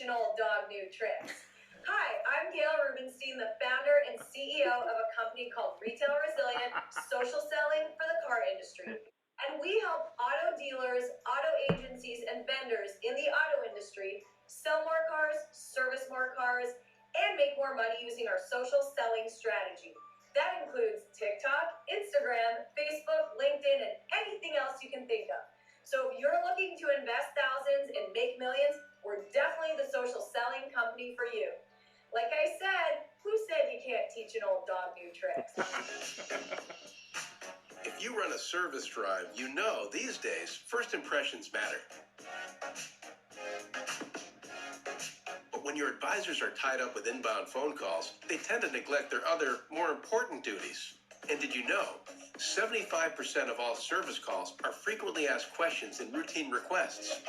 An old dog new tricks. Hi, I'm Gail Rubenstein, the founder and CEO of a company called Retail Resilient, social selling for the car industry. And we help auto dealers, auto agencies, and vendors in the auto industry sell more cars, service more cars, and make more money using our social selling strategy. That includes TikTok, Instagram, Facebook, LinkedIn, and anything else you can think of. So if you're looking to invest thousands and make millions, we're definitely the social selling company for you. Like I said, who said you can't teach an old dog new tricks? If you run a service drive, you know these days first impressions matter. But when your advisors are tied up with inbound phone calls, they tend to neglect their other, more important duties. And did you know 75% of all service calls are frequently asked questions and routine requests?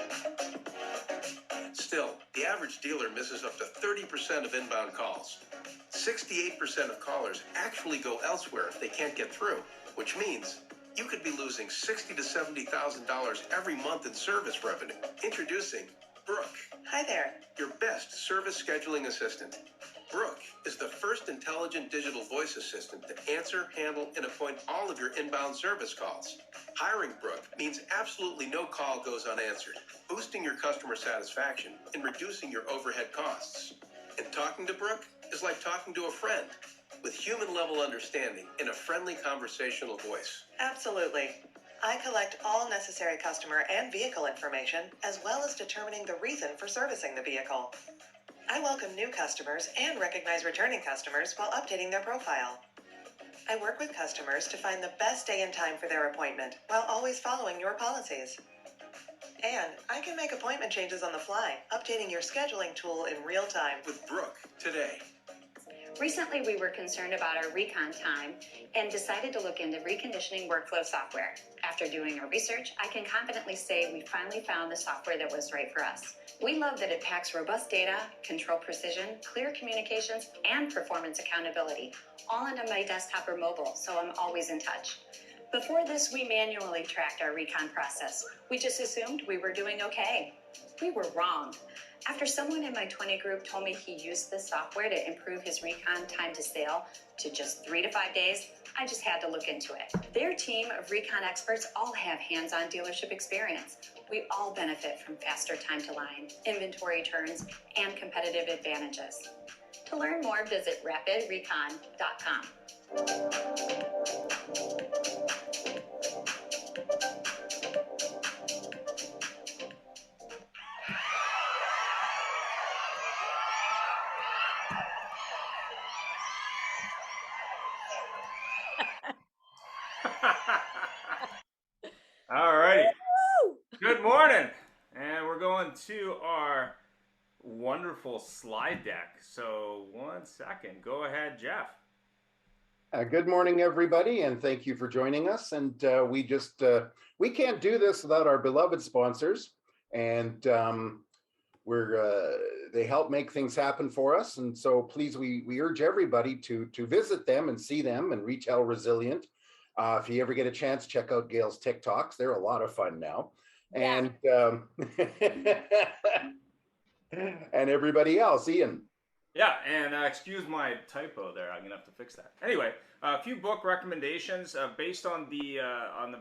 Still, the average dealer misses up to 30% of inbound calls. 68% of callers actually go elsewhere if they can't get through, which means you could be losing $60,000 to $70,000 every month in service revenue. Introducing Brooke. Hi there. Your best service scheduling assistant. Brooke is the first intelligent digital voice assistant to answer, handle, and appoint all of your inbound service calls. Hiring Brooke means absolutely no call goes unanswered, boosting your customer satisfaction and reducing your overhead costs. And talking to Brooke is like talking to a friend, with human-level understanding in a friendly conversational voice. Absolutely. I collect all necessary customer and vehicle information, as well as determining the reason for servicing the vehicle. I welcome new customers and recognize returning customers while updating their profile. I work with customers to find the best day and time for their appointment while always following your policies. And I can make appointment changes on the fly, updating your scheduling tool in real time. With Brooke today. Recently, we were concerned about our recon time and decided to look into reconditioning workflow software. After doing our research, I can confidently say we finally found the software that was right for us. We love that it packs robust data, control precision, clear communications, and performance accountability, all onto my desktop or mobile, so I'm always in touch. Before this, we manually tracked our recon process. We just assumed we were doing okay. We were wrong. After someone in my 20 group told me he used this software to improve his recon time to sale to just 3 to 5 days, I just had to look into it. Their team of recon experts all have hands-on dealership experience. We all benefit from faster time to line, inventory turns, and competitive advantages. To learn more, visit rapidrecon.com. All righty. Good morning. And we're going to our wonderful slide deck. So 1 second. Go ahead, Jeff. Good morning, everybody, and thank you for joining us. And we can't do this without our beloved sponsors. And they help make things happen for us. And so please, we urge everybody to visit them and see them and Retail Resilient. If you ever get a chance, check out Gail's TikToks. They're a lot of fun now. Yeah. And and everybody else, Ian. Yeah, and excuse my typo there. I'm gonna have to fix that. Anyway, a few book recommendations based on the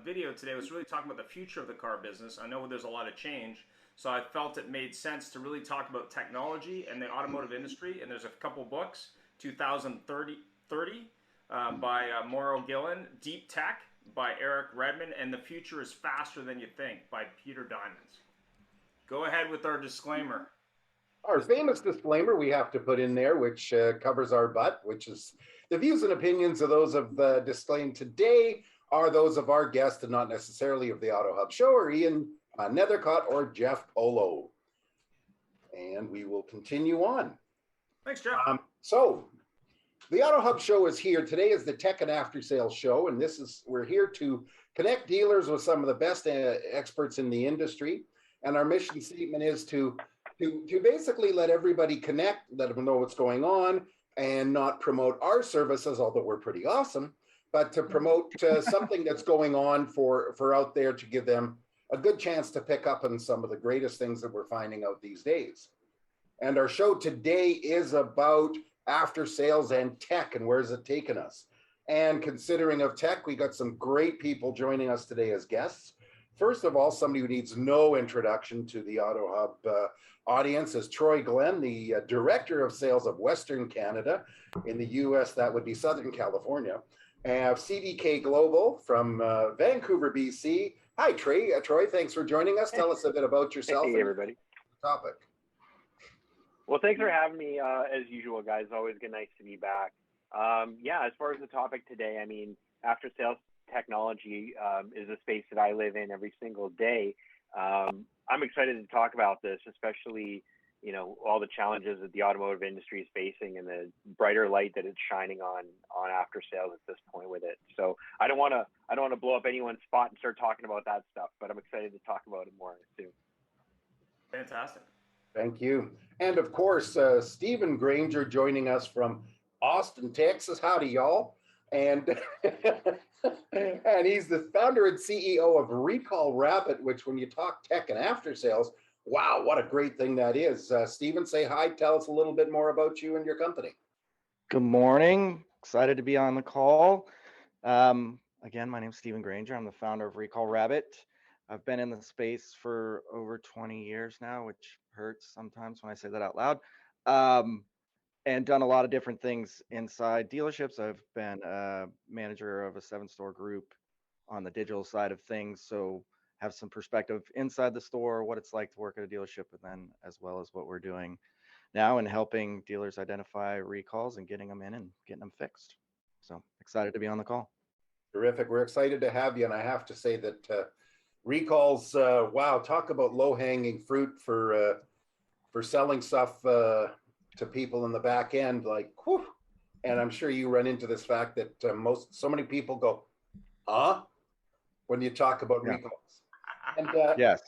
video today. I was really talking about the future of the car business. I know there's a lot of change, so I felt it made sense to really talk about technology and the automotive industry. And there's a couple books, 2030 by Mauro Gillen, Deep Tech by Eric Redmond, and The Future is Faster Than You Think by Peter Diamond. Go ahead with our disclaimer. Our famous disclaimer we have to put in there, which covers our butt, which is the views and opinions of those of disclaimed today are those of our guests and not necessarily of the AutoHub show, or Ian Nethercott or Jeff Polo. And we will continue on. Thanks, Jeff. So the AutoHub show is here. Today is the Tech and After Sales show, and we're here to connect dealers with some of the best experts in the industry. And our mission statement is to basically let everybody connect, let them know what's going on, and not promote our services, although we're pretty awesome, but to promote something that's going on for out there, to give them a good chance to pick up on some of the greatest things that we're finding out these days. And our show today is about after sales and tech, and where's it taken us? And considering of tech, we got some great people joining us today as guests. First of all, somebody who needs no introduction to the AutoHub audience is Troy Glenn, the Director of Sales of Western Canada. In the US, that would be Southern California. CDK Global from Vancouver, BC. Hi, Troy. Troy, thanks for joining us. Tell us a bit about yourself. Hey, everybody. Topic. Well, thanks for having me. As usual, guys, always nice to be back. Yeah, as far as the topic today, I mean, after sales technology is a space that I live in every single day. I'm excited to talk about this, especially, you know, all the challenges that the automotive industry is facing and the brighter light that it's shining on after sales at this point with it. So I don't want to blow up anyone's spot and start talking about that stuff, but I'm excited to talk about it more soon. Fantastic. Thank you. And of course, Stephen Granger joining us from Austin, Texas. Howdy, y'all. And and he's the founder and CEO of Recall Rabbit, which when you talk tech and after sales, wow, what a great thing that is. Stephen, say hi. Tell us a little bit more about you and your company. Good morning. Excited to be on the call. Again, my name is Stephen Granger. I'm the founder of Recall Rabbit. I've been in the space for over 20 years now, which hurts sometimes when I say that out loud, and done a lot of different things inside dealerships. I've been a manager of a 7-store group on the digital side of things, so have some perspective inside the store, what it's like to work at a dealership, and then as well as what we're doing now and helping dealers identify recalls and getting them in and getting them fixed. So excited to be on the call. Terrific. We're excited to have you. And I have to say that recalls, wow, talk about low-hanging fruit for selling stuff to people in the back end, like, whew. And I'm sure you run into this fact that so many people go, when you talk about recalls. And yes.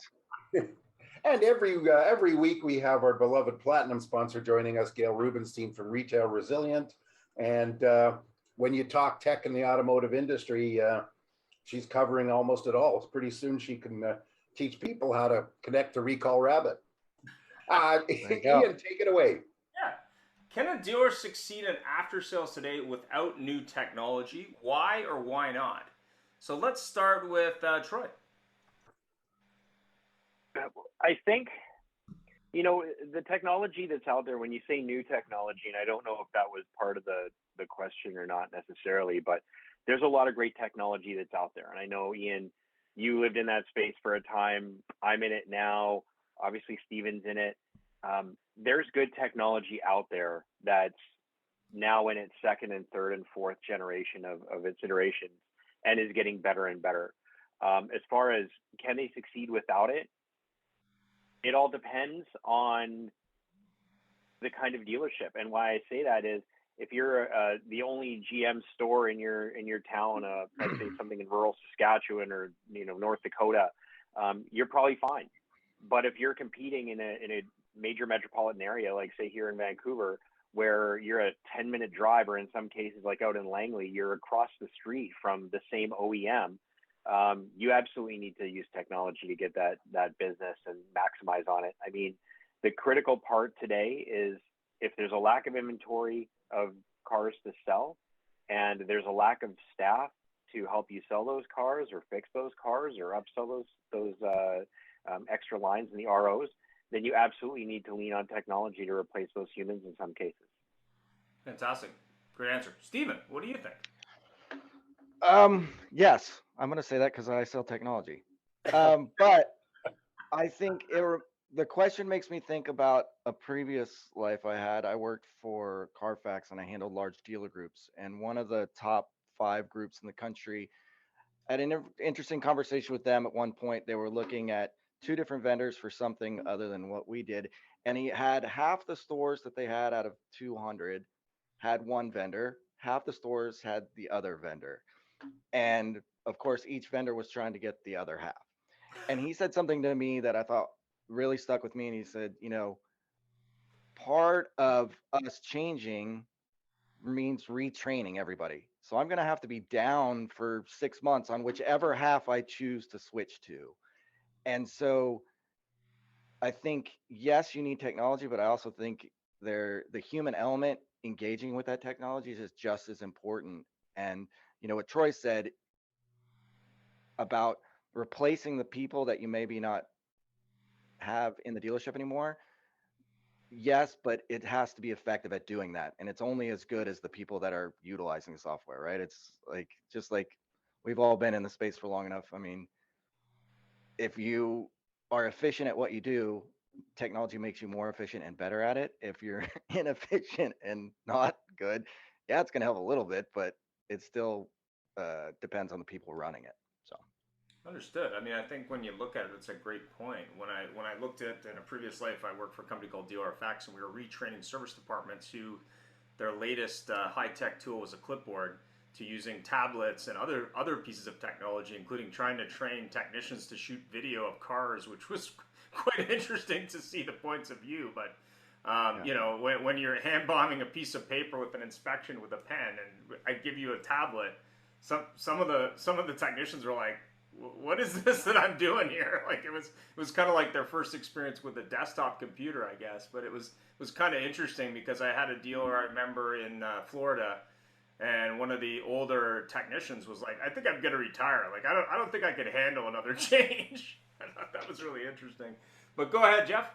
And every week we have our beloved platinum sponsor joining us, Gail Rubenstein from Retail Resilient. And when you talk tech in the automotive industry, she's covering almost it all. Pretty soon she can teach people how to connect to Recall Rabbit. Ian, take it away. Yeah. Can a dealer succeed in after sales today without new technology? Why or why not? So let's start with Troy. I think, you know, the technology that's out there, when you say new technology, and I don't know if that was part of the question or not necessarily, but there's a lot of great technology that's out there. And I know, Ian, you lived in that space for a time. I'm in it now. Obviously, Steven's in it. There's good technology out there that's now in its second and third and fourth generation of its iterations and is getting better and better. As far as can they succeed without it, it all depends on the kind of dealership. And why I say that is, if you're the only GM store in your town, let's say something in rural Saskatchewan or North Dakota, you're probably fine. But if you're competing in a major metropolitan area, like say here in Vancouver, where you're a 10-minute drive, or in some cases like out in Langley, you're across the street from the same OEM, you absolutely need to use technology to get that business and maximize on it. I mean, the critical part today is if there's a lack of inventory of cars to sell and there's a lack of staff to help you sell those cars or fix those cars or upsell those extra lines in the ROs, then you absolutely need to lean on technology to replace those humans in some cases. Fantastic. Great answer. Steven, what do you think? Yes, I'm going to say that because I sell technology. But I think the question makes me think about a previous life I had. I worked for Carfax and I handled large dealer groups. And one of the top 5 groups in the country I had an interesting conversation with them at one point. They were looking at two different vendors for something other than what we did. And he had half the stores that they had out of 200 had one vendor, half the stores had the other vendor. And of course, each vendor was trying to get the other half. And he said something to me that I thought really stuck with me. And he said, part of us changing means retraining everybody. So I'm going to have to be down for 6 months on whichever half I choose to switch to. And so I think, yes, you need technology, but I also think the human element engaging with that technology is just as important. And, what Troy said about replacing the people that you maybe not have in the dealership anymore. Yes, but it has to be effective at doing that. And it's only as good as the people that are utilizing the software, right? It's like, just like we've all been in the space for long enough. I mean, if you are efficient at what you do, technology makes you more efficient and better at it. If you're inefficient and not good, yeah, it's going to help a little bit, but it still depends on the people running it. So. Understood. I mean, I think when you look at it, it's a great point. When I looked at in a previous life, I worked for a company called DealerFX, and we were retraining service departments who their latest high tech tool was a clipboard to using tablets and other pieces of technology, including trying to train technicians to shoot video of cars, which was quite interesting to see the points of view. But when you're hand bombing a piece of paper with an inspection with a pen, and I give you a tablet, some of the technicians were like, what is this that I'm doing here? Like it was kind of like their first experience with a desktop computer, I guess. But it was kind of interesting because I had a dealer I remember in Florida, and one of the older technicians was like, "I think I'm gonna retire. Like I don't think I could handle another change." I thought that was really interesting. But go ahead, Jeff.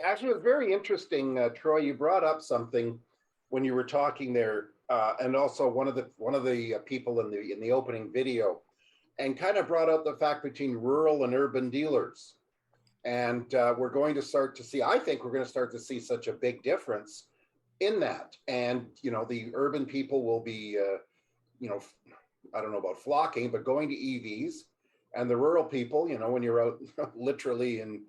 Actually, it was very interesting, Troy. You brought up something when you were talking there, and also one of the people in the opening video, and kind of brought out the fact between rural and urban dealers. And we're going to start to see, I think we're going to start to see such a big difference in that. And, the urban people will be, I don't know about flocking, but going to EVs. And the rural people, when you're out literally in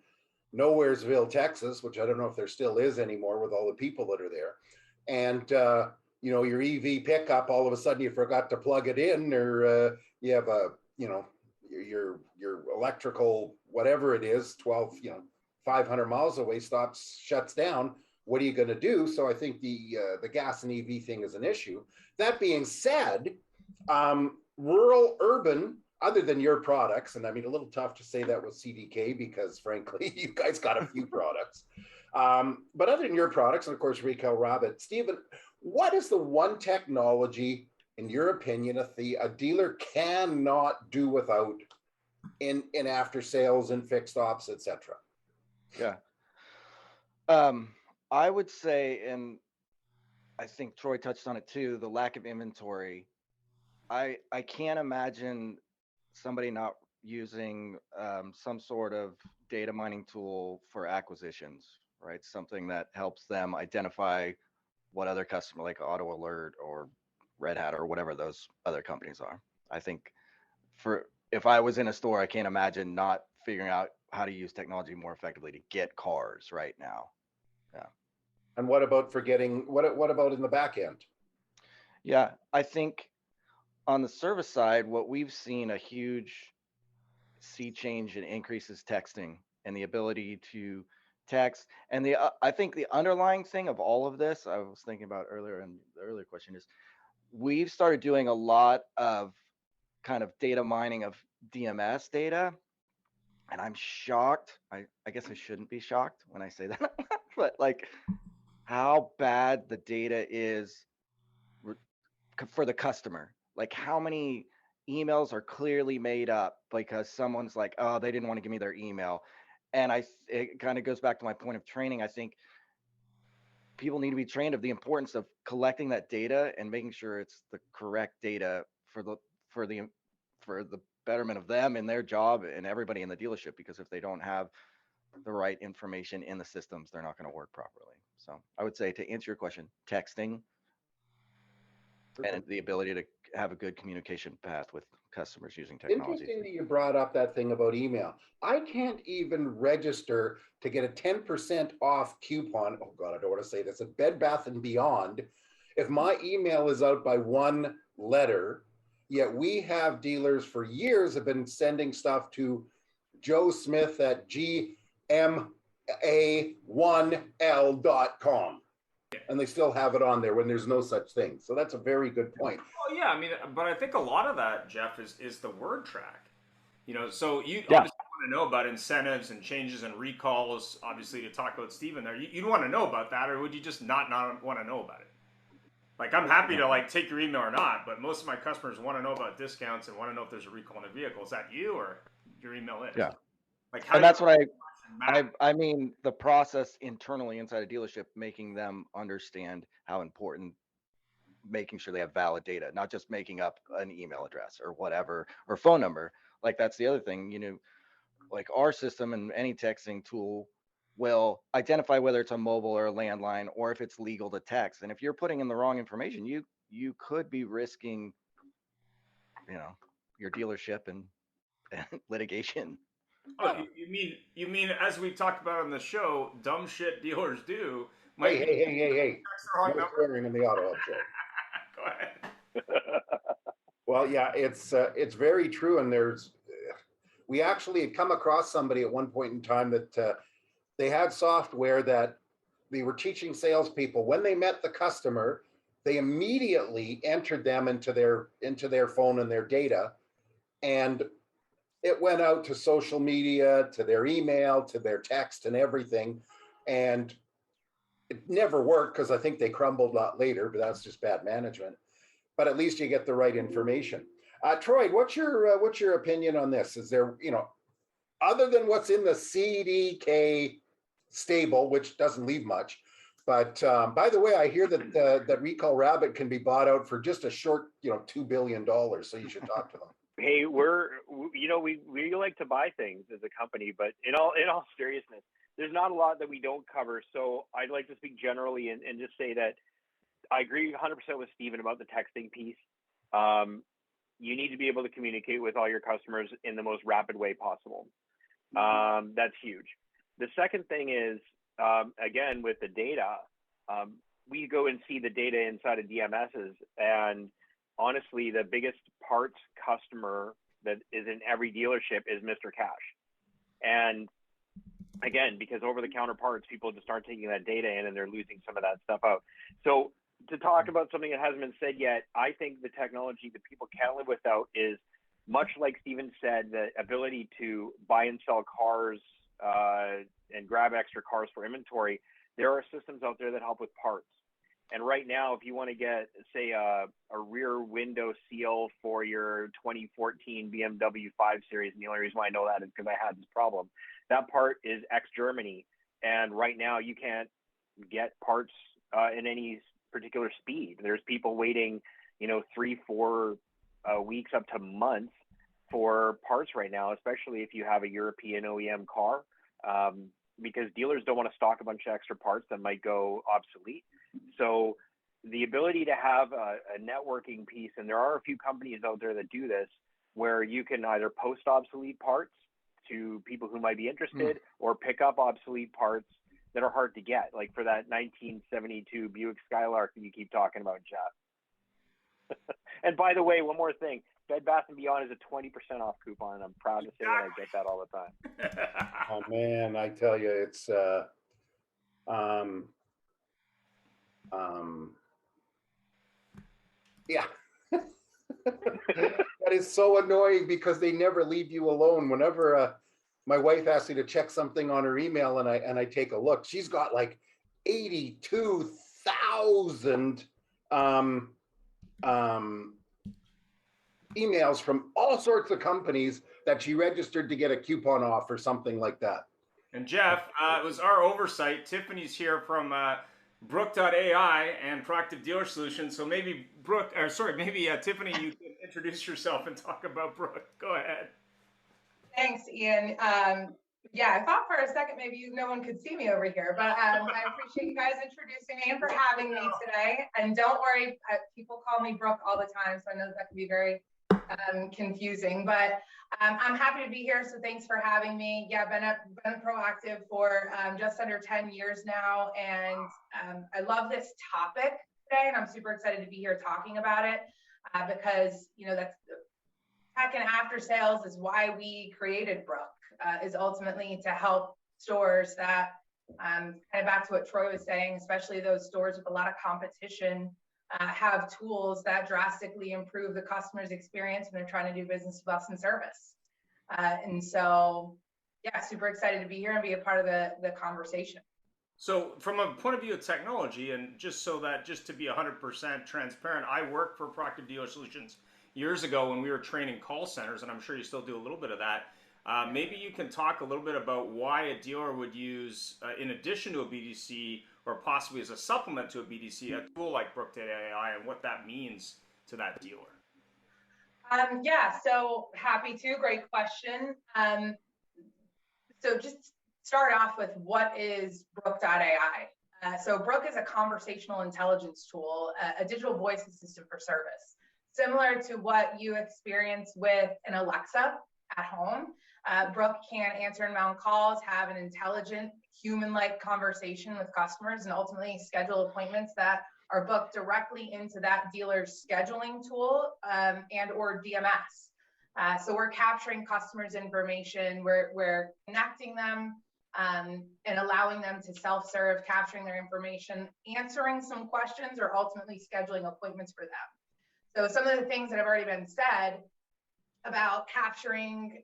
Nowheresville, Texas, which I don't know if there still is anymore with all the people that are there. And, your EV pickup, all of a sudden you forgot to plug it in, or you have your electrical, whatever it is, 500 miles away, shuts down. What are you going to do? So I think the gas and EV thing is an issue. That being said, rural, urban, other than your products, and I mean, a little tough to say that with CDK because frankly, you guys got a few products. But other than your products, and of course, Retail Rabbit, Stephen, what is the one technology, in your opinion, a dealer cannot do without in after sales and fixed ops, etc.? Yeah. I would say, and I think Troy touched on it too, the lack of inventory. I can't imagine somebody not using some sort of data mining tool for acquisitions, right? Something that helps them identify what other customer, like Auto Alert or Red Hat or whatever those other companies are. I think if I was in a store, I can't imagine not figuring out how to use technology more effectively to get cars right now. Yeah. And what about what about in the back end? Yeah, I think on the service side, what we've seen a huge sea change and increases texting and the ability to text. And I think the underlying thing of all of this, I was thinking about earlier in the earlier question, is we've started doing a lot of kind of data mining of DMS data. And I'm shocked. I guess I shouldn't be shocked when I say that, but like how bad the data is for the customer. Like how many emails are clearly made up because someone's like, oh, they didn't want to give me their email. And it kind of goes back to my point of training. I think people need to be trained of the importance of collecting that data and making sure it's the correct data for the betterment of them and their job and everybody in the dealership. Because if they don't have the right information in the systems, they're not going to work properly. So I would say, to answer your question, texting and the ability to have a good communication path with customers using technology. Interesting that you brought up that thing about email. I can't even register to get a 10% off coupon. Oh God, I don't want to say this, at Bed Bath and Beyond. If my email is out by one letter, yet we have dealers for years have been sending stuff to Joe Smith at gma1l.com. And they still have it on there when there's no such thing. So that's a very good point. Oh yeah, I mean, but I think a lot of that, Jeff, is the word track. You know, so you obviously want to know about incentives and changes and recalls. Obviously, to talk about Steven there, you'd want to know about that, or would you just not want to know about it? Like, I'm happy to like take your email or not, but most of my customers want to know about discounts and want to know if there's a recall in a vehicle. Is that you or your email is? Yeah. Like, how and that's what I mean, the process internally inside a dealership, making them understand how important making sure they have valid data, not just making up an email address or whatever, or phone number. Like, that's the other thing, you know, like our system and any texting tool will identify whether it's a mobile or a landline, or if it's legal to text. And if you're putting in the wrong information, you could be risking, you know, your dealership and litigation. Oh, you mean as we talked about on the show, dumb shit dealers do. Hey. No swearing in the AutoHub show. Go ahead. Well, yeah, it's very true. And we actually had come across somebody at one point in time that they had software that they were teaching salespeople when they met the customer, they immediately entered them into their phone and their data, and it went out to social media, to their email, to their text and everything. And it never worked because I think they crumbled a lot later, but that's just bad management. But at least you get the right information. Troy, what's your opinion on this? Is there, you know, other than what's in the CDK stable, which doesn't leave much, but by the way, I hear that that Recall Rabbit can be bought out for just a short, you know, $2 billion. So you should talk to them. Hey, we like to buy things as a company, but in all seriousness, there's not a lot that we don't cover. So I'd like to speak generally and just say that I agree 100% with Steven about the texting piece. You need to be able to communicate with all your customers in the most rapid way possible. That's huge. The second thing is, again, with the data, we go and see the data inside of DMSs, and honestly, the biggest parts customer that is in every dealership is Mr. Cash. And again, because over-the-counter parts, people just aren't taking that data in, and they're losing some of that stuff out. So to talk about something that hasn't been said yet, I think the technology that people can't live without is, much like Steven said, the ability to buy and sell cars and grab extra cars for inventory. There are systems out there that help with parts. And right now, if you want to get, say, a rear window seal for your 2014 BMW 5 Series, and the only reason why I know that is because I had this problem, that part is ex-Germany. And right now, you can't get parts in any particular speed. There's people waiting, 3-4 weeks up to months for parts right now, especially if you have a European OEM car, because dealers don't want to stock a bunch of extra parts that might go obsolete. So the ability to have a networking piece, and there are a few companies out there that do this, where you can either post obsolete parts to people who might be interested or pick up obsolete parts that are hard to get, like for that 1972 Buick Skylark that you keep talking about, Jeff. And by the way, one more thing, Bed Bath & Beyond is a 20% off coupon, and I'm proud to say that I get that all the time. Oh man, I tell you, it's yeah. That is so annoying because they never leave you alone. Whenever my wife asks me to check something on her email and I take a look, she's got like 82,000 emails from all sorts of companies that she registered to get a coupon off or something like that. And Jeff, it was our oversight. Tiffany's here from Brook.ai and Proactive Dealer Solutions. So maybe Tiffany, you can introduce yourself and talk about Brook. Go ahead. Thanks, Ian. Yeah, I thought for a second maybe no one could see me over here, but I appreciate you guys introducing me and for having me today. And don't worry, people call me Brooke all the time, so I know that can be very confusing, but I'm happy to be here. So thanks for having me. Yeah, been a proactive for just under 10 years now, and I love this topic today, and I'm super excited to be here talking about it because that's tech and after sales is why we created Brooke. Is ultimately to help stores that, kind of back to what Troy was saying, especially those stores with a lot of competition, have tools that drastically improve the customer's experience when they're trying to do business with us in service. And so, yeah, super excited to be here and be a part of the conversation. So from a point of view of technology, and just to be 100% transparent, I worked for Procter Dealer Solutions years ago when we were training call centers, and I'm sure you still do a little bit of that. Maybe you can talk a little bit about why a dealer would use, in addition to a BDC, or possibly as a supplement to a BDC, a tool like Brooke Data AI, and what that means to that dealer. Yeah, so happy to. Great question. So just start off with what is Brooke.ai. So Brooke is a conversational intelligence tool, a digital voice assistant for service, similar to what you experience with an Alexa at home. Brooke can answer inbound calls, have an intelligent, human-like conversation with customers, and ultimately schedule appointments that are booked directly into that dealer's scheduling tool and or DMS. So we're capturing customers' information, we're connecting them and allowing them to self-serve, capturing their information, answering some questions, or ultimately scheduling appointments for them. So some of the things that have already been said about capturing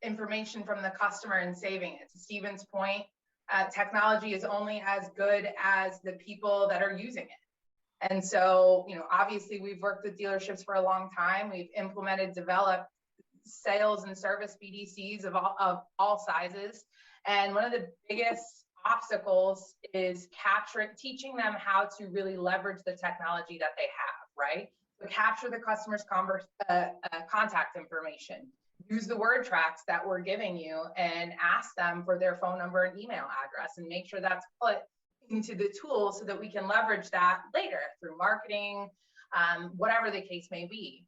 information from the customer and saving it. To Stephen's point, technology is only as good as the people that are using it. And so, obviously we've worked with dealerships for a long time. We've developed sales and service BDCs of all sizes. And one of the biggest obstacles is teaching them how to really leverage the technology that they have, right? So capture the customer's contact information, use the word tracks that we're giving you, and ask them for their phone number and email address, and make sure that's put into the tool so that we can leverage that later through marketing, whatever the case may be.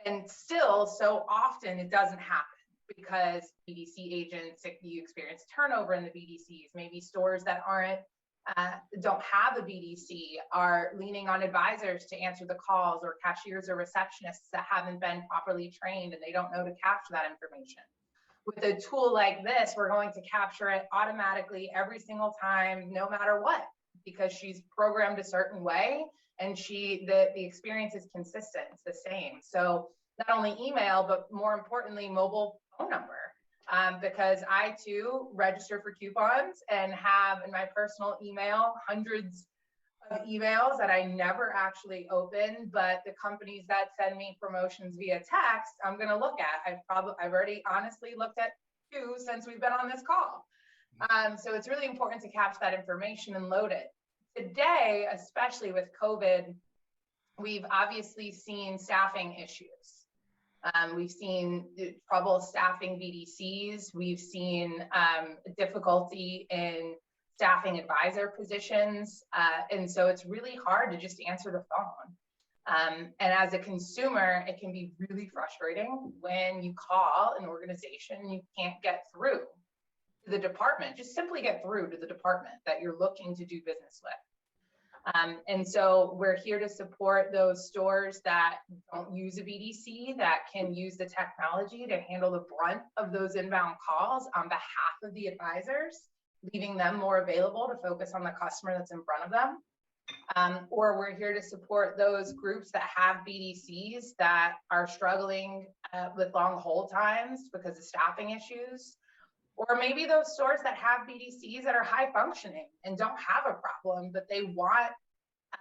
And still, so often it doesn't happen because BDC agents, you experience turnover in the BDCs, maybe stores that don't have a BDC are leaning on advisors to answer the calls, or cashiers or receptionists that haven't been properly trained and they don't know to capture that information. With a tool like this, we're going to capture it automatically every single time, no matter what, because she's programmed a certain way and the experience is consistent, it's the same. So not only email, but more importantly, mobile phone number. Because I too register for coupons and have in my personal email hundreds of emails that I never actually open, but the companies that send me promotions via text, I'm going to look at. I've already honestly looked at 2 since we've been on this call. So it's really important to capture that information and load it. Today, especially with COVID, we've obviously seen staffing issues. We've seen trouble staffing BDCs. We've seen difficulty in staffing advisor positions. And so it's really hard to just answer the phone. And as a consumer, it can be really frustrating when you call an organization and you can't get through to the department, just simply get through to the department that you're looking to do business with. And so we're here to support those stores that don't use a BDC, that can use the technology to handle the brunt of those inbound calls on behalf of the advisors, leaving them more available to focus on the customer that's in front of them. Or we're here to support those groups that have BDCs that are struggling with long hold times because of staffing issues. Or maybe those stores that have BDCs that are high functioning and don't have a problem, but they want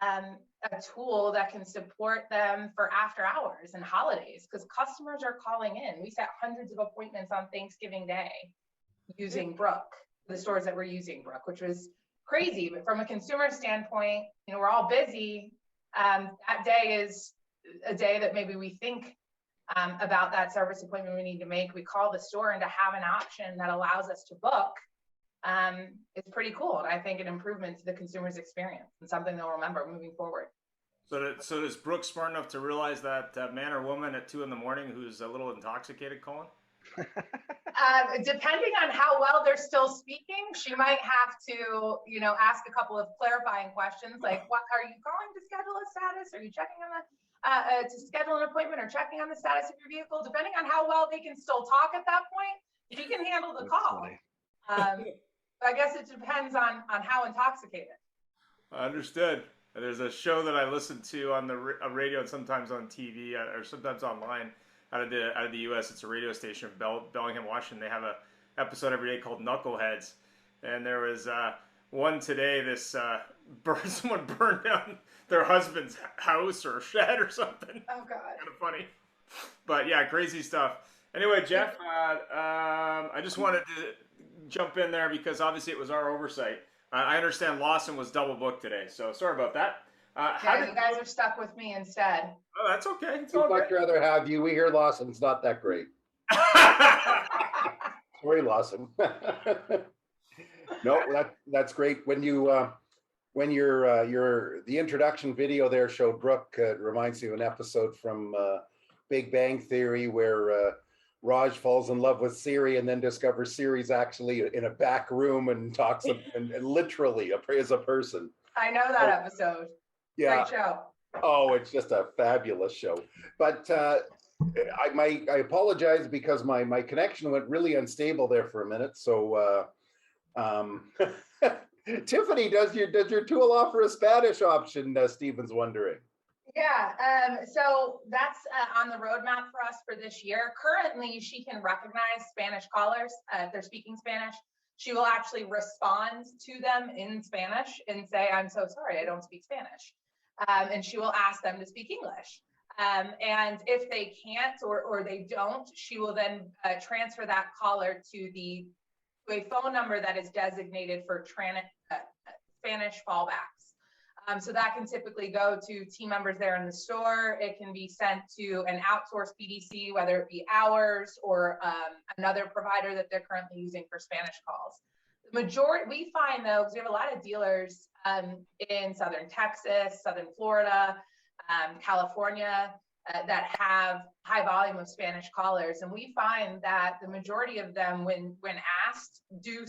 a tool that can support them for after hours and holidays, because customers are calling in. We set hundreds of appointments on Thanksgiving Day using Brooke, the stores that were using Brooke, which was crazy. But from a consumer standpoint, we're all busy. That day is a day that maybe we think about that service appointment we need to make. We call the store, and to have an option that allows us to book is pretty cool. And I think an improvement to the consumer's experience and something they'll remember moving forward. So is Brooke smart enough to realize that man or woman at 2 a.m. who's a little intoxicated calling? Depending on how well they're still speaking, she might have to, ask a couple of clarifying questions, like, what are you calling to schedule a status? Are you checking on to schedule an appointment or checking on the status of your vehicle? Depending on how well they can still talk at that point, she can handle the call. I guess it depends on how intoxicated. Understood. There's a show that I listen to on the radio and sometimes on TV or sometimes online out of the U.S. It's a radio station in Bellingham, Washington. They have a episode every day called Knuckleheads, and there was one today. Someone burned down their husband's house or shed or something. Oh God! Kind of funny, but yeah, crazy stuff. Anyway, Jeff, I just wanted to jump in there because obviously it was our oversight. I understand Lawson was double booked today, so sorry about that. You guys are stuck with me instead. Oh, that's okay. It's We'd all much good. rather have you. We hear Lawson's not that great. Sorry, Lawson. No, that's great. When your the introduction video there showed Brooke, reminds me of an episode from Big Bang Theory where Raj falls in love with Siri and then discovers Siri's actually in a back room and talks and literally is a person. I know that episode. Yeah. Great show. Oh, it's just a fabulous show. But I apologize because my connection went really unstable there for a minute. So Tiffany, does your tool offer a Spanish option? Stephen's wondering. Yeah, so that's on the roadmap for us for this year. Currently, she can recognize Spanish callers if they're speaking Spanish. She will actually respond to them in Spanish and say, "I'm so sorry, I don't speak Spanish." And she will ask them to speak English. And if they can't or they don't, she will then transfer that caller to a phone number that is designated for Spanish fallbacks. So that can typically go to team members there in the store. It can be sent to an outsourced BDC, whether it be ours or another provider that they're currently using for Spanish calls. The majority, we find though, because we have a lot of dealers in Southern Texas, Southern Florida, California, that have high volume of Spanish callers. And we find that the majority of them, when asked, do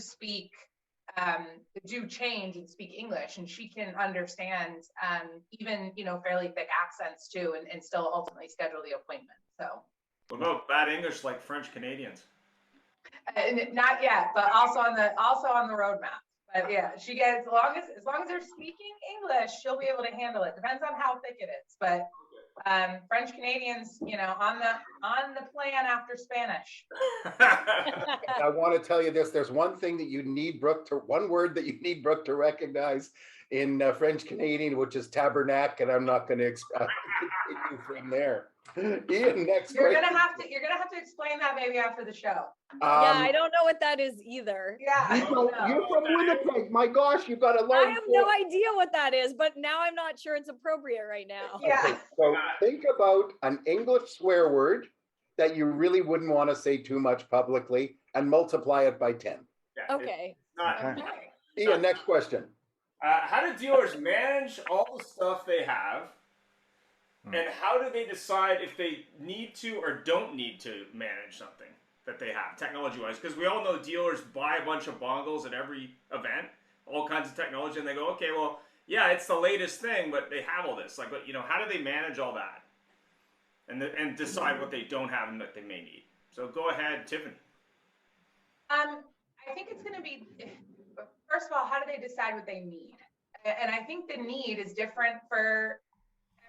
change and speak English, and she can understand even fairly thick accents too, and still ultimately schedule the appointment. So what about bad English like French Canadians? Not yet, but also on the roadmap. But yeah, she gets as long as they're speaking English, she'll be able to handle it. Depends on how thick it is, but French Canadians, on the plan after Spanish. I want to tell you this. There's one thing that you need one word that you need Brooke to recognize in French Canadian, which is tabernacle, and I'm not going to continue from there. Ian, next You're question. gonna have to explain that maybe after the show. Yeah, I don't know what that is either. Yeah, You're from Winnipeg. My gosh, you got to learn. I have no idea what that is, but now I'm not sure it's appropriate right now. Yeah. Okay, so think about an English swear word that you really wouldn't want to say too much publicly and multiply it by 10. Yeah, Okay. Ian, next question. How do dealers manage all the stuff they have? And how do they decide if they need to or don't need to manage something that they have technology-wise? Because we all know dealers buy a bunch of bongles at every event, all kinds of technology, and they go, okay, well, yeah, it's the latest thing, but they have all this. Like, but how do they manage all that and decide what they don't have and that they may need? So go ahead, Tiffany. I think it's going to be, first of all, how do they decide what they need? And I think the need is different for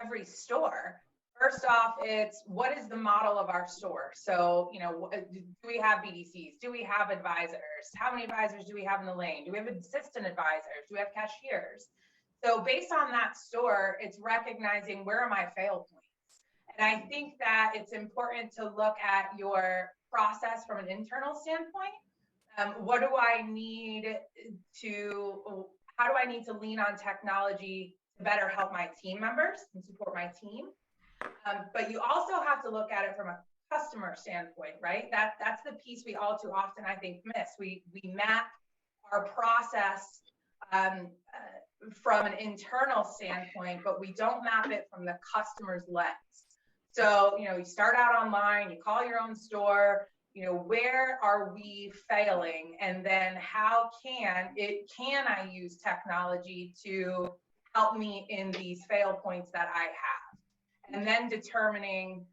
every store. First off, it's what is the model of our store? So, do we have BDCs? Do we have advisors? How many advisors do we have in the lane? Do we have assistant advisors? Do we have cashiers? So based on that store, it's recognizing where are my fail points. And I think that it's important to look at your process from an internal standpoint. What do I need how do I need to lean on technology to better help my team members and support my team? But you also have to look at it from a customer standpoint, right? That's the piece we all too often, I think, miss. We map our process from an internal standpoint, but we don't map it from the customer's lens. So, you start out online, you call your own store, where are we failing? And then how can I use technology to help me in these fail points that I have? And then determining,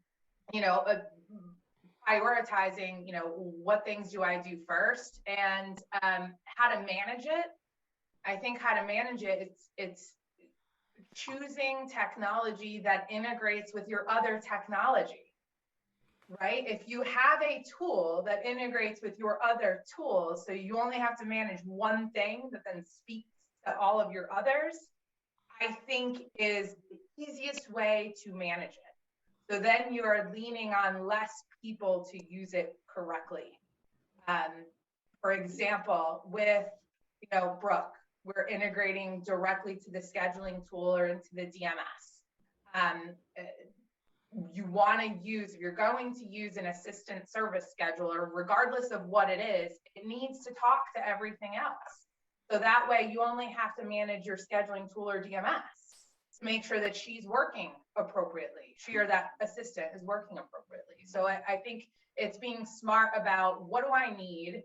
prioritizing, what things do I do first, and how to manage it. I think how to manage it, it's choosing technology that integrates with your other technology, right? If you have a tool that integrates with your other tools, so you only have to manage one thing that then speaks to all of your others, I think is the easiest way to manage it. So then you're leaning on less people to use it correctly. For example, with Brooke, we're integrating directly to the scheduling tool or into the DMS. You want to use, if you're going to use an assistant service scheduler, regardless of what it is, it needs to talk to everything else. So that way you only have to manage your scheduling tool or DMS to make sure that she's working appropriately. She or that assistant is working appropriately. So I think it's being smart about what do I need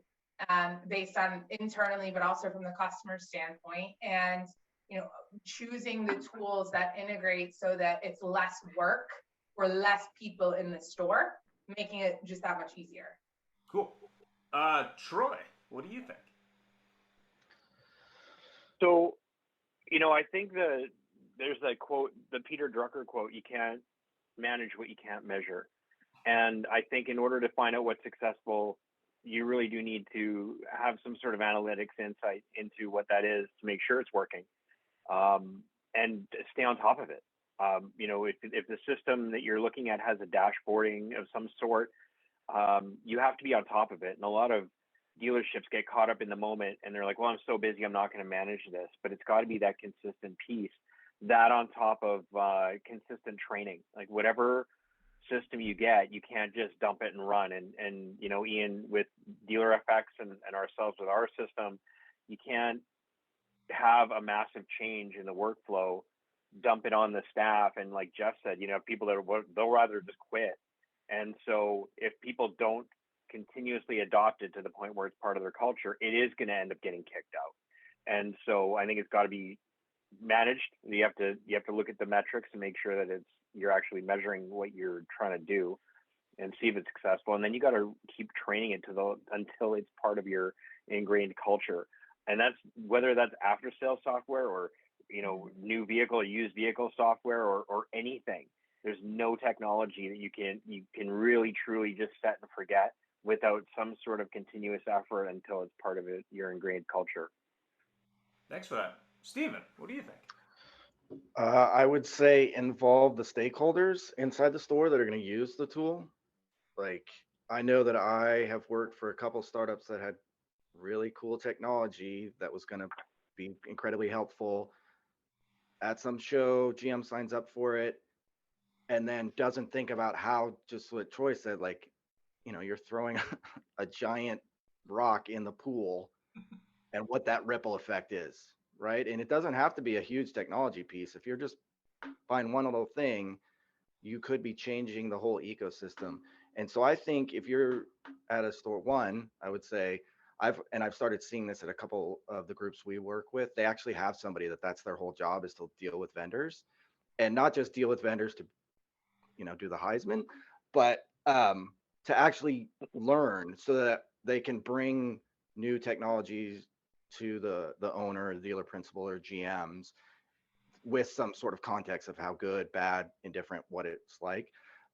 based on internally, but also from the customer standpoint, and choosing the tools that integrate so that it's less work for less people in the store, making it just that much easier. Cool. Troy, what do you think? So, I think there's that quote, the Peter Drucker quote, you can't manage what you can't measure. And I think in order to find out what's successful, you really do need to have some sort of analytics insight into what that is to make sure it's working, and stay on top of it. If the system that you're looking at has a dashboarding of some sort, you have to be on top of it. And a lot of dealerships get caught up in the moment and they're like, well, I'm so busy, I'm not going to manage this. But it's got to be that consistent piece, that on top of consistent training. Like whatever system you get, you can't just dump it and run. And Ian, with DealerFX and ourselves with our system, you can't have a massive change in the workflow, dump it on the staff, and like Jeff said, people that they'll rather just quit. And so if people don't continuously adopt it to the point where it's part of their culture, it is going to end up getting kicked out. And so I think it's got to be managed. You have to look at the metrics and make sure that you're actually measuring what you're trying to do and see if it's successful. And then you got to keep training it until it's part of your ingrained culture. And that's whether that's after sales software or new vehicle or used vehicle software or anything. There's no technology that you can really truly just set and forget without some sort of continuous effort until it's part of your ingrained culture. Thanks for that. Steven, what do you think? I would say involve the stakeholders inside the store that are going to use the tool. Like, I know that I have worked for a couple startups that had really cool technology that was going to be incredibly helpful. At some show, GM signs up for it and then doesn't think about how, just what Troy said, like, you're throwing a giant rock in the pool and what that ripple effect is, right? And it doesn't have to be a huge technology piece. If you're just buying one little thing, you could be changing the whole ecosystem. And so I think if you're at a store, I would say, I've started seeing this at a couple of the groups we work with. They actually have somebody that's their whole job is to deal with vendors, and not just deal with vendors to, do the Heisman, but to actually learn so that they can bring new technologies to the owner, the dealer principal, or GMs with some sort of context of how good, bad, indifferent, what it's like.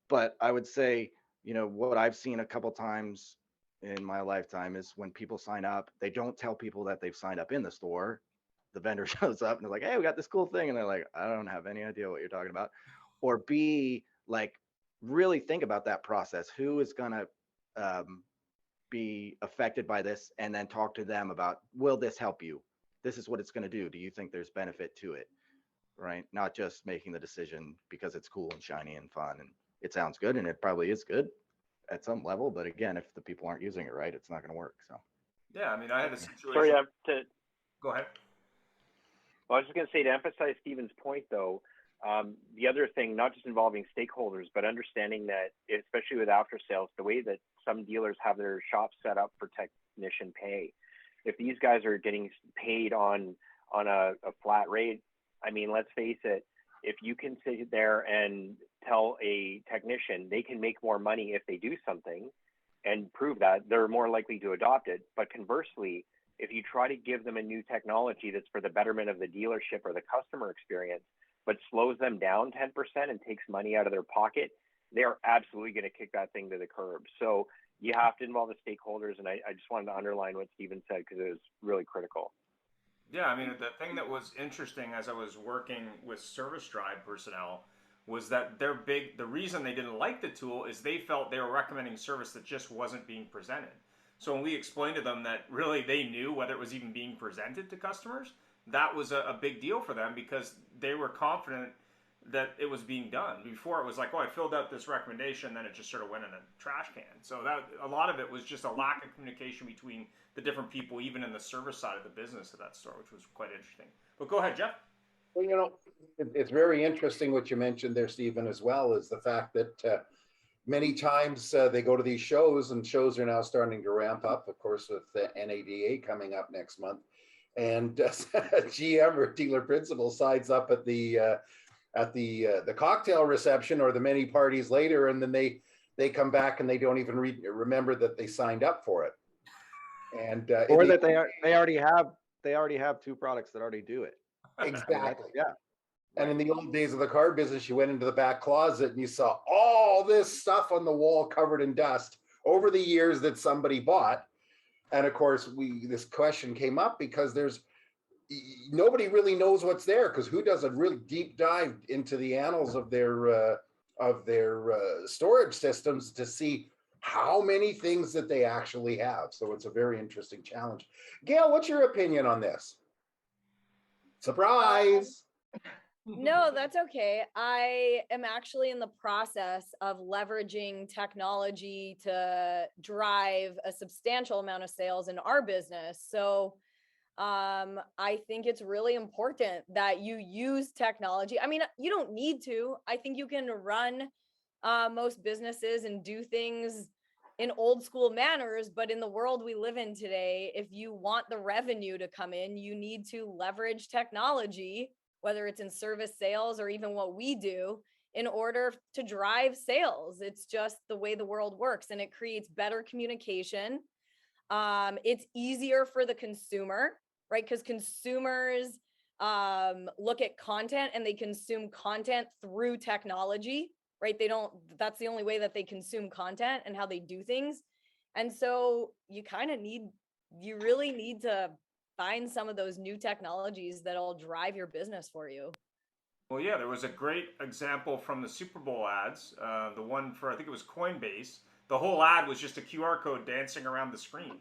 But I would say, what I've seen a couple times in my lifetime is when people sign up, they don't tell people that they've signed up in the store. The vendor shows up and is like, hey, we got this cool thing. And they're like, I don't have any idea what you're talking about. Or B, like, really think about that process. Who is going to be affected by this? And then talk to them about, will this help you? This is what it's going to do. Do you think there's benefit to it? right? Not just making the decision because it's cool and shiny and fun and it sounds good, and it probably is good at some level. But again, if the people aren't using it right, it's not going to work. So Yeah, I mean, I had a Sorry, situation. Go ahead. well, I was just going to say, to emphasize Stephen's point, though, the other thing, not just involving stakeholders, but understanding that, especially with after sales, the way that some dealers have their shops set up for technician pay, if these guys are getting paid on a flat rate, I mean, let's face it, if you can sit there and tell a technician they can make more money if they do something and prove that, they're more likely to adopt it. But conversely, if you try to give them a new technology that's for the betterment of the dealership or the customer experience, but slows them down 10% and takes money out of their pocket, they are absolutely going to kick that thing to the curb. So you have to involve the stakeholders. And I just wanted to underline what Stephen said, because it was really critical. Yeah, I mean, the thing that was interesting as I was working with service drive personnel was that the reason they didn't like the tool is they felt they were recommending service that just wasn't being presented. So when we explained to them that really they knew whether it was even being presented to customers, that was a big deal for them, because they were confident that it was being done. Before, it was like, oh, I filled out this recommendation, then it just sort of went in a trash can. So that a lot of it was just a lack of communication between the different people, even in the service side of the business of that store, which was quite interesting. But go ahead, Jeff. Well, it's very interesting what you mentioned there, Stephen, as well, is the fact that many times they go to these shows, and shows are now starting to ramp up, of course, with the NADA coming up next month. And GM or dealer principal signs up at the cocktail reception or the many parties later, and then they come back and they don't even remember that they signed up for it. And or that they already have two products that already do it. Exactly. Yeah. And in the old days of the car business, you went into the back closet and you saw all this stuff on the wall covered in dust over the years that somebody bought. And of course, this question came up because nobody really knows what's there, because who does a really deep dive into the annals of their storage systems to see how many things that they actually have. So it's a very interesting challenge. Gail, what's your opinion on this? Surprise. No, that's okay. I am actually in the process of leveraging technology to drive a substantial amount of sales in our business. So I think it's really important that you use technology. I mean, you don't need to. I think you can run most businesses and do things in old school manners, but in the world we live in today, if you want the revenue to come in, you need to leverage technology, whether it's in service sales or even what we do, in order to drive sales. It's just the way the world works, and it creates better communication. It's easier for the consumer, right? Because consumers look at content and they consume content through technology, right? That's the only way that they consume content and how they do things. And so you really need to find some of those new technologies that'll drive your business for you. Well, yeah, there was a great example from the Super Bowl ads. The one for, I think it was Coinbase. The whole ad was just a QR code dancing around the screen.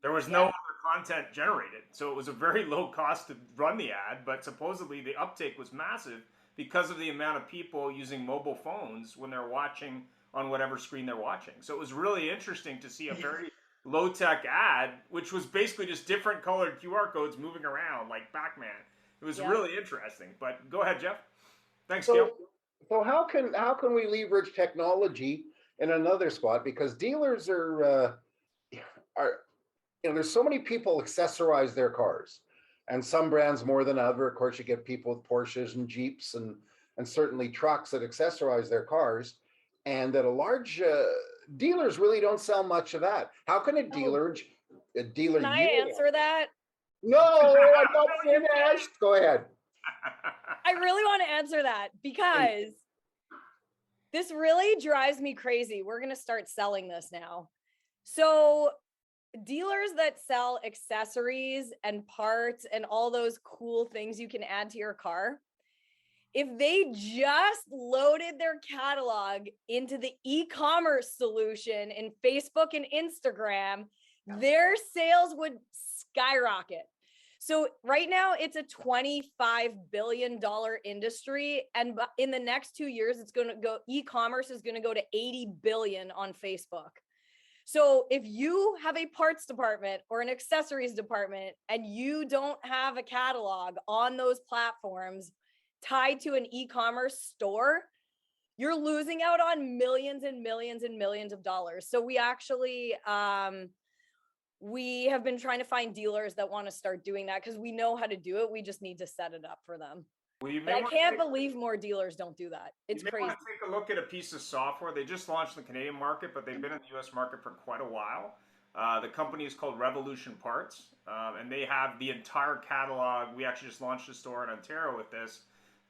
There was no other content generated. So it was a very low cost to run the ad, but supposedly the uptake was massive because of the amount of people using mobile phones when they're watching on whatever screen they're watching. So it was really interesting to see a very low-tech ad, which was basically just different colored QR codes moving around like Pac-Man. It was really interesting. But go ahead, Jeff. Thanks, Gil. So how can we leverage technology in another spot? Because dealers are there's so many people accessorize their cars, and some brands more than other. Of course, you get people with Porsches and Jeeps and certainly trucks that accessorize their cars, and that a large dealers really don't sell much of that. How can a dealer Can I answer that? No, I'm not finished. Go ahead. I really want to answer that because this really drives me crazy. We're going to start selling this now. So dealers that sell accessories and parts and all those cool things you can add to your car, if they just loaded their catalog into the e-commerce solution in Facebook and Instagram, their sales would skyrocket. So right now it's a $25 billion industry. And in the next 2 years, it's going to go, e-commerce is going to go to 80 billion on Facebook. So if you have a parts department or an accessories department and you don't have a catalog on those platforms tied to an e-commerce store, you're losing out on millions and millions and millions of dollars. So we actually, we have been trying to find dealers that want to start doing that because we know how to do it. We just need to set it up for them. Well, you But may I want can't to believe more dealers don't do that. It's you may crazy. want to take a look at a piece of software. They just launched the Canadian market, but they've been in the U.S. market for quite a while. The company is called Revolution Parts, and they have the entire catalog. We actually just launched a store in Ontario with this.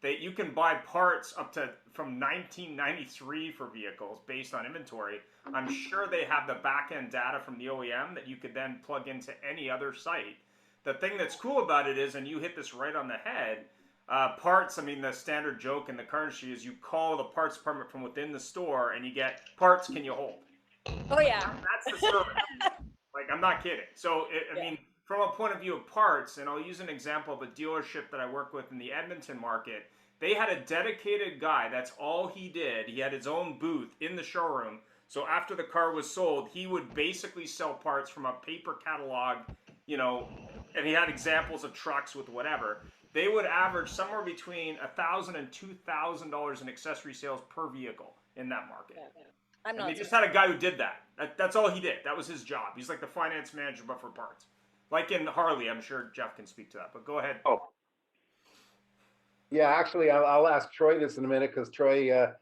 You can buy parts up to from 1993 for vehicles based on inventory. I'm sure they have the back-end data from the OEM that you could then plug into any other site. The thing that's cool about it is, and you hit this right on the head, parts, I mean, the standard joke in the car industry is you call the parts department from within the store and you get parts, can you hold? Oh, yeah. That's the service. Like, I'm not kidding. So, I mean, from a point of view of parts, and I'll use an example of a dealership that I work with in the Edmonton market. They had a dedicated guy. That's all he did. He had his own booth in the showroom. So after the car was sold, he would basically sell parts from a paper catalog, you know, and he had examples of trucks with whatever. They would average somewhere between $1,000 and $2,000 in accessory sales per vehicle in that market. I'm not. And they just had a guy who did that. That's all he did. That was his job. He's like the finance manager, but for parts. Like in Harley, I'm sure Jeff can speak to that. But go ahead. Oh, Yeah, actually, I'll ask Troy this in a minute because Troy, a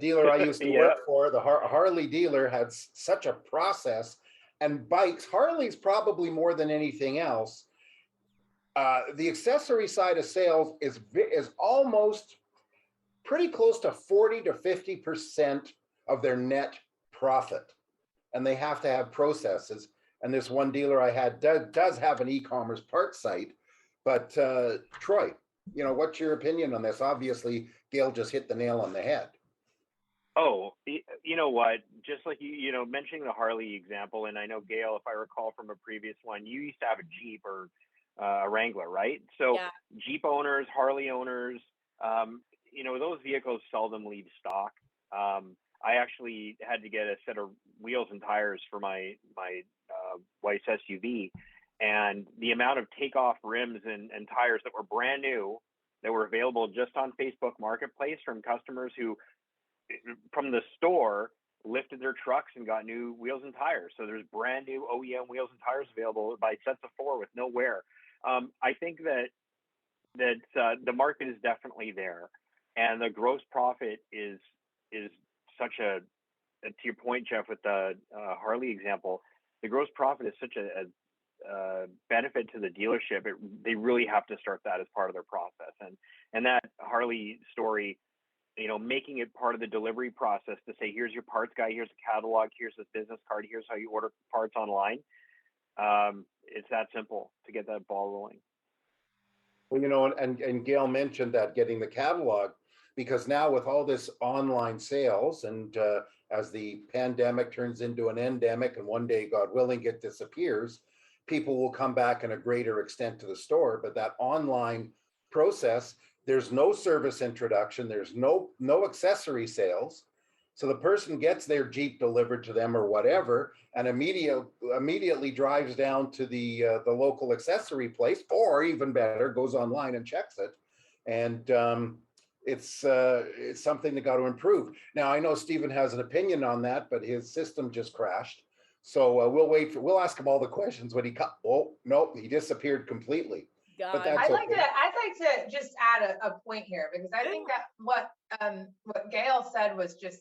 dealer I used to Yeah. work for, the Harley dealer, had such a process. And bikes, Harley's probably more than anything else. The accessory side of sales is almost pretty close to 40 to 50% of their net profit, and they have to have processes. And this one dealer I had does have an e-commerce parts site, but Troy, you know, what's your opinion on this? Obviously, Gail just hit the nail on the head. Oh, you know what? Just like you know, mentioning the Harley example, and I know Gail, if I recall from a previous one, you used to have a Jeep or a Wrangler, right? So Yeah. Jeep owners, Harley owners, you know, those vehicles seldom leave stock. I actually had to get a set of wheels and tires for my wife's SUV, and the amount of takeoff rims and tires that were brand new that were available just on Facebook Marketplace from customers who, from the store, lifted their trucks and got new wheels and tires. So there's brand new OEM wheels and tires available by sets of 4 with no wear. I think that the market is definitely there, and the gross profit is such a to your point, Jeff, with the Harley example, the gross profit is such a benefit to the dealership. They really have to start that as part of their process, and that Harley story, you know, making it part of the delivery process to say, here's your parts guy, here's a catalog, here's a business card, here's how you order parts online. It's that simple to get that ball rolling. Well, you know, and Gail mentioned that, getting the catalog, because now with all this online sales, and as the pandemic turns into an endemic, and one day, God willing, it disappears, people will come back in a greater extent to the store. But that online process, there's no service introduction, there's no accessory sales. So the person gets their Jeep delivered to them or whatever, and immediately drives down to the local accessory place, or even better, goes online and checks it. And it's something that got to improve. Now, I know Stephen has an opinion on that, but his system just crashed. So we'll ask him all the questions when he oh, nope, he disappeared completely. God. But that's I'd like okay. to just add a point here, because I think that what Gail said was just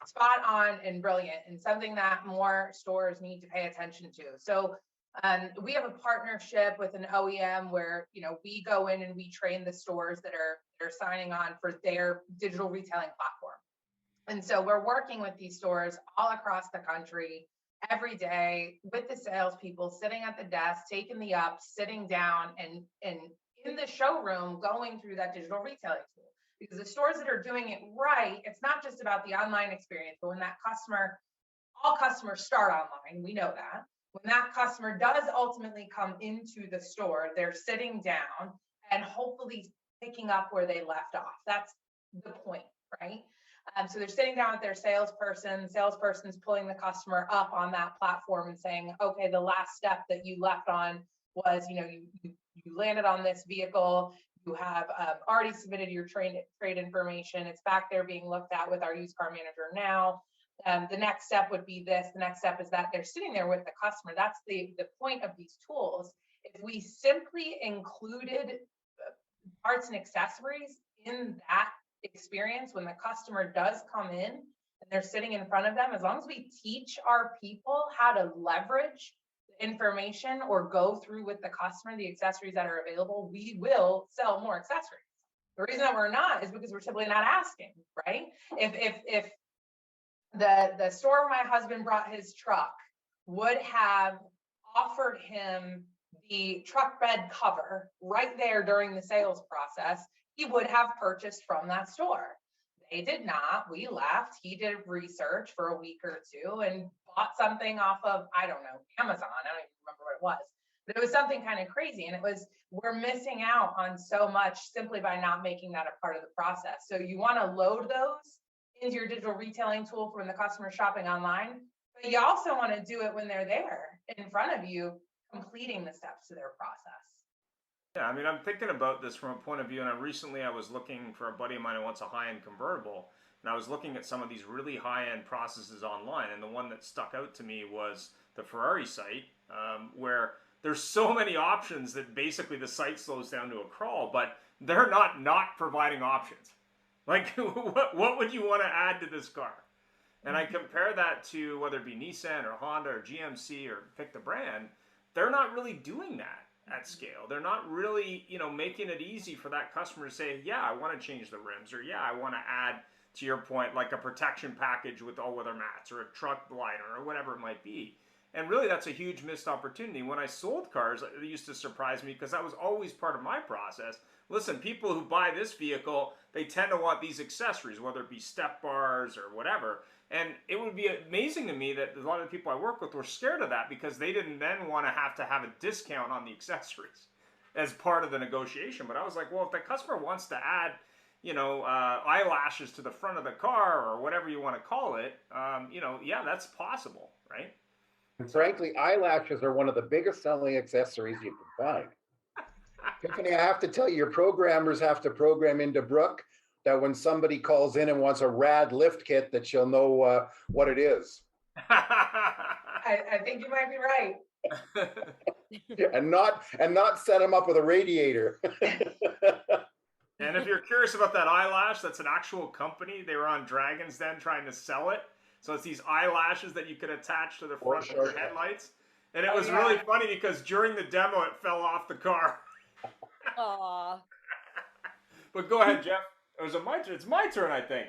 spot on and brilliant, and something that more stores need to pay attention to. So we have a partnership with an OEM where, you know, we go in and we train the stores that are signing on for their digital retailing platform. And so we're working with these stores all across the country every day with the salespeople sitting at the desk, taking the ups, sitting down, and in the showroom going through that digital retailing tool. Because the stores that are doing it right, it's not just about the online experience, but when all customers start online, we know that. When that customer does ultimately come into the store, they're sitting down and hopefully picking up where they left off. That's the point, right? So they're sitting down with their salesperson. The salesperson's pulling the customer up on that platform and saying, okay, the last step that you left on was, you landed on this vehicle. You have already submitted your trade information. It's back there being looked at with our used car manager now. The next step would be this. The next step is that they're sitting there with the customer. That's the point of these tools. If we simply included parts and accessories in that experience when the customer does come in and they're sitting in front of them, as long as we teach our people how to leverage the information or go through with the customer the accessories that are available, we will sell more accessories. The reason that we're not is because we're simply not asking, right? If the store where my husband brought his truck would have offered him the truck bed cover right there during the sales process, he would have purchased from that store. They did not. We left. He did research for a week or two and bought something off of, I don't know, Amazon. I don't even remember what it was, but it was something kind of crazy. And we're missing out on so much simply by not making that a part of the process. So you want to load those into your digital retailing tool for when the customer's shopping online, but you also want to do it when they're there in front of you, completing the steps to their process. Yeah, I mean, I'm thinking about this from a point of view, and recently I was looking for a buddy of mine who wants a high-end convertible, and I was looking at some of these really high-end processes online, and the one that stuck out to me was the Ferrari site, where there's so many options that basically the site slows down to a crawl, but they're not providing options. Like, what would you want to add to this car? And I compare that to whether it be Nissan or Honda or GMC or pick the brand, they're not really doing that at scale. They're not really, making it easy for that customer to say, yeah, I want to change the rims, or yeah, I want to add, to your point, like a protection package with all-weather mats or a truck liner or whatever it might be. And really, that's a huge missed opportunity. When I sold cars, it used to surprise me because that was always part of my process. Listen, people who buy this vehicle, they tend to want these accessories, whether it be step bars or whatever. And it would be amazing to me that a lot of the people I work with were scared of that because they didn't then want to have a discount on the accessories as part of the negotiation. But I was like, well, if the customer wants to add, eyelashes to the front of the car or whatever you want to call it, yeah, that's possible, right? And frankly, eyelashes are one of the biggest selling accessories you can find. Tiffany, I have to tell you, your programmers have to program into Brooke that when somebody calls in and wants a rad lift kit, that she'll know what it is. I think you might be right. and not set them up with a radiator. And if you're curious about that eyelash, that's an actual company. They were on Dragon's Den trying to sell it. So it's these eyelashes that you could attach to the front of your headlights. And it was really funny because during the demo, it fell off the car. Aww. But go ahead, Jeff. It's my turn, I think.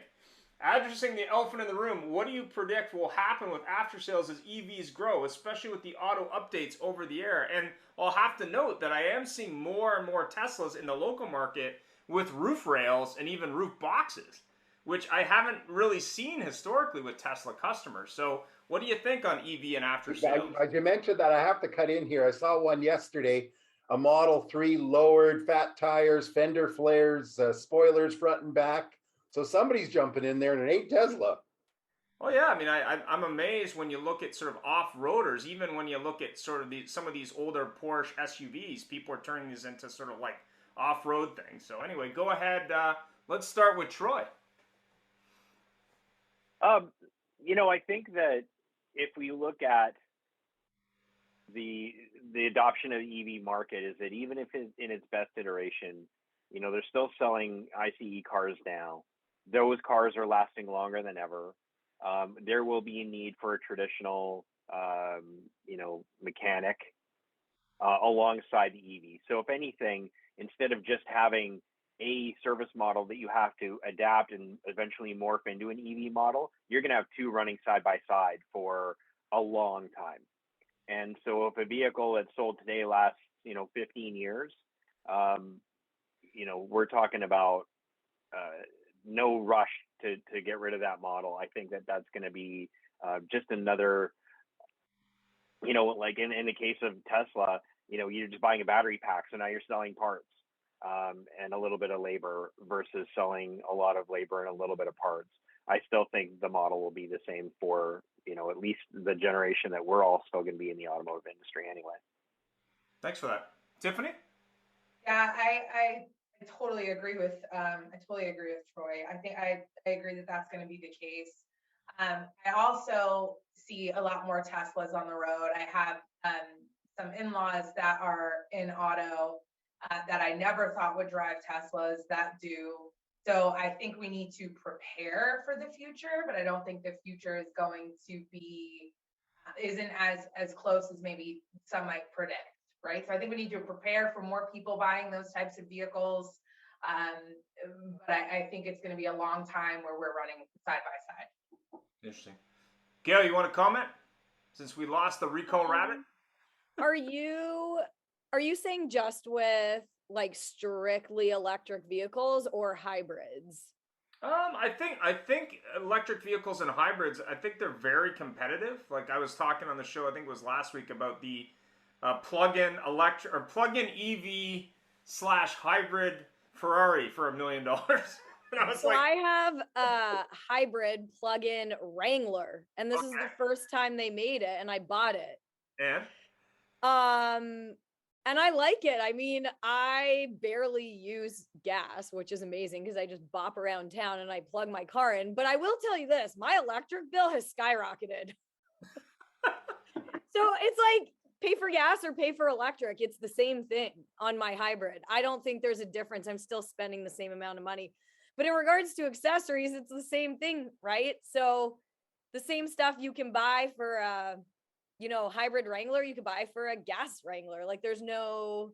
Addressing the elephant in the room, what do you predict will happen with after-sales as EVs grow, especially with the auto updates over the air? And I'll have to note that I am seeing more and more Teslas in the local market with roof rails and even roof boxes, which I haven't really seen historically with Tesla customers. So what do you think on EV and after-sales? As you mentioned that, I have to cut in here. I saw one yesterday, a Model 3 lowered, fat tires, fender flares, spoilers front and back. So somebody's jumping in there and it ain't Tesla. Oh yeah, I mean, I'm amazed when you look at sort of off-roaders, even when you look at sort of some of these older Porsche SUVs, people are turning these into sort of like off-road things. So anyway, go ahead. Let's start with Troy. I think that if we look at the adoption of the EV market, is that even if it's in its best iteration, they're still selling ICE cars now. Those cars are lasting longer than ever. There will be a need for a traditional, mechanic alongside the EV. So if anything, instead of just having a service model that you have to adapt and eventually morph into an EV model, you're going to have two running side by side for a long time. And so if a vehicle that's sold today lasts, 15 years, we're talking about no rush to get rid of that model. I think that that's going to be just another you know, like in the case of Tesla, you know, you're just buying a battery pack, so now you're selling parts and a little bit of labor versus selling a lot of labor and a little bit of parts. I still think the model will be the same for, you know, at least the generation that we're all still going to be in the automotive industry anyway. Thanks for that. Tiffany? Yeah, I totally agree with Troy. I think I agree that that's going to be the case. I also see a lot more Teslas on the road. I have some in-laws that are in auto that I never thought would drive Teslas that do. So I think we need to prepare for the future, but I don't think the future is going to be, isn't as close as maybe some might predict, right? So I think we need to prepare for more people buying those types of vehicles. But I think it's going to be a long time where we're running side by side. Interesting. Gail, you want to comment? Since we lost the recall rabbit? Are you saying just with like strictly electric vehicles or hybrids? I think electric vehicles and hybrids, I think they're very competitive. Like I was talking on the show, I think it was last week, about the plug-in EV / hybrid Ferrari for $1 million. I have a hybrid plug-in Wrangler, and this is the first time they made it, and I bought it. And I like it. I mean, I barely use gas, which is amazing because I just bop around town and I plug my car in. But I will tell you this, my electric bill has skyrocketed. So it's like pay for gas or pay for electric. It's the same thing on my hybrid. I don't think there's a difference. I'm still spending the same amount of money. But in regards to accessories, it's the same thing, right? So the same stuff you can buy for hybrid Wrangler, you could buy for a gas Wrangler. Like there's no,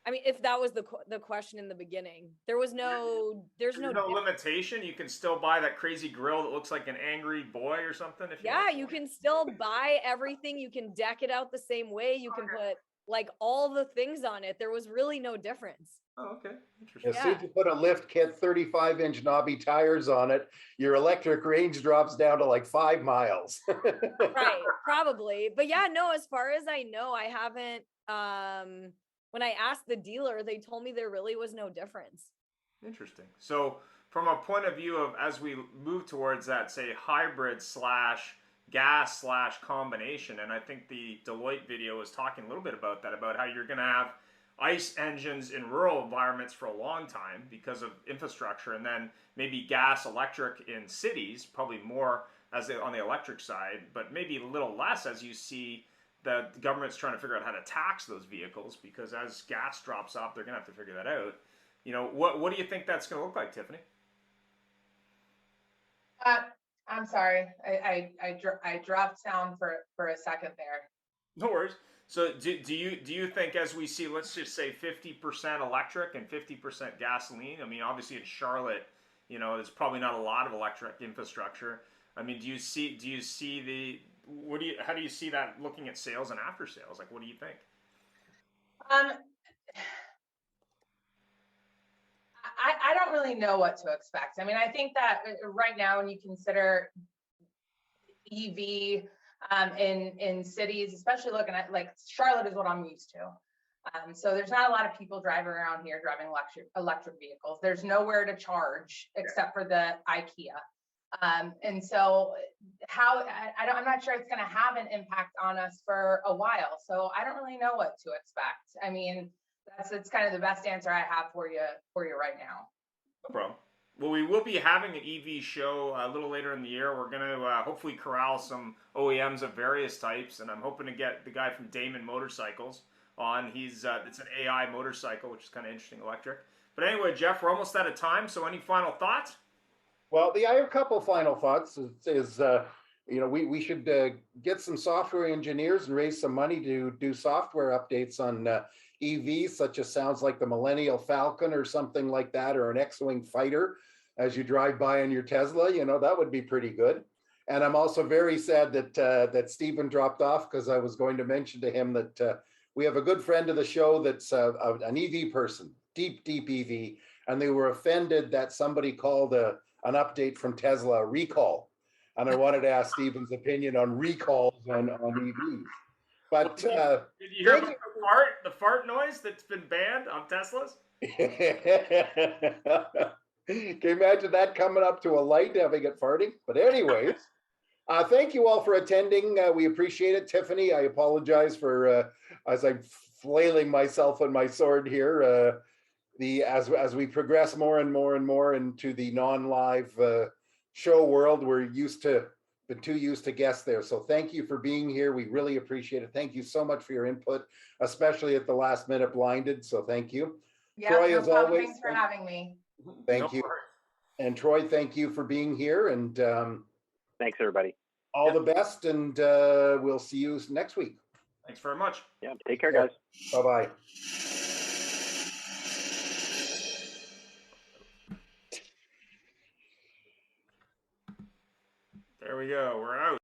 I mean, if that was the question in the beginning, there's no limitation. You can still buy that crazy grill that looks like an angry boy or something. You can still buy everything. You can deck it out the same way. You can put like all the things on it. There was really no difference. Oh, okay. Interesting. As soon as you put a lift kit, 35-inch knobby tires on it, your electric range drops down to like 5 miles. Right, probably. But yeah, no, as far as I know, I haven't, when I asked the dealer, they told me there really was no difference. Interesting. So from a point of view of, as we move towards that, say, hybrid / gas / combination, and I think the Deloitte video was talking a little bit about that, about how you're going to have ICE engines in rural environments for a long time because of infrastructure, and then maybe gas electric in cities, probably more on the electric side, but maybe a little less as you see the government's trying to figure out how to tax those vehicles, because as gas drops off, they're going to have to figure that out. You know, what do you think that's going to look like, Tiffany? I'm sorry, I dropped sound for a second there. No worries. So do you think, as we see, let's just say 50% electric and 50% gasoline? I mean, obviously in Charlotte, you know, there's probably not a lot of electric infrastructure. I mean, how do you see that looking at sales and after sales? Like, what do you think? I don't really know what to expect. I mean, I think that right now, when you consider EV in cities, especially looking at like Charlotte is what I'm used to. So there's not a lot of people driving around here driving electric vehicles. There's nowhere to charge except for the IKEA. And so I'm not sure it's going to have an impact on us for a while. So I don't really know what to expect. I mean, that's kind of the best answer I have for you right now. No problem. Well, we will be having an EV show a little later in the year. We're going to hopefully corral some OEMs of various types, and I'm hoping to get the guy from Damon Motorcycles on. It's an AI motorcycle, which is kind of interesting, electric. But anyway, Jeff, we're almost out of time, so any final thoughts? Well, I have a couple final thoughts. We should get some software engineers and raise some money to do software updates on EVs, such as sounds like the Millennial Falcon or something like that, or an X-Wing fighter as you drive by in your Tesla. You know, that would be pretty good. And I'm also very sad that Stephen dropped off, because I was going to mention to him that we have a good friend of the show that's an EV person, deep EV, and they were offended that somebody called an update from Tesla a recall. and I wanted to ask Stephen's opinion on recalls on EVs. But Did you hear about the fart noise that's been banned on Teslas? Can you imagine that coming up to a light, having it farting? But anyways, thank you all for attending. We appreciate it. Tiffany, I apologize for as I'm flailing myself on my sword here. As we progress more and more and more into the non-live show world, we're been too used to guests there. So thank you for being here. We really appreciate it. Thank you so much for your input, especially at the last minute blinded. So thank you. Yeah, Troy, no as problem. always, Thanks for having me. Thank you. And Troy, thank you for being here. And thanks, everybody. All the best. And we'll see you next week. Thanks very much. Yeah, take care, guys. Bye-bye. There we go. We're out.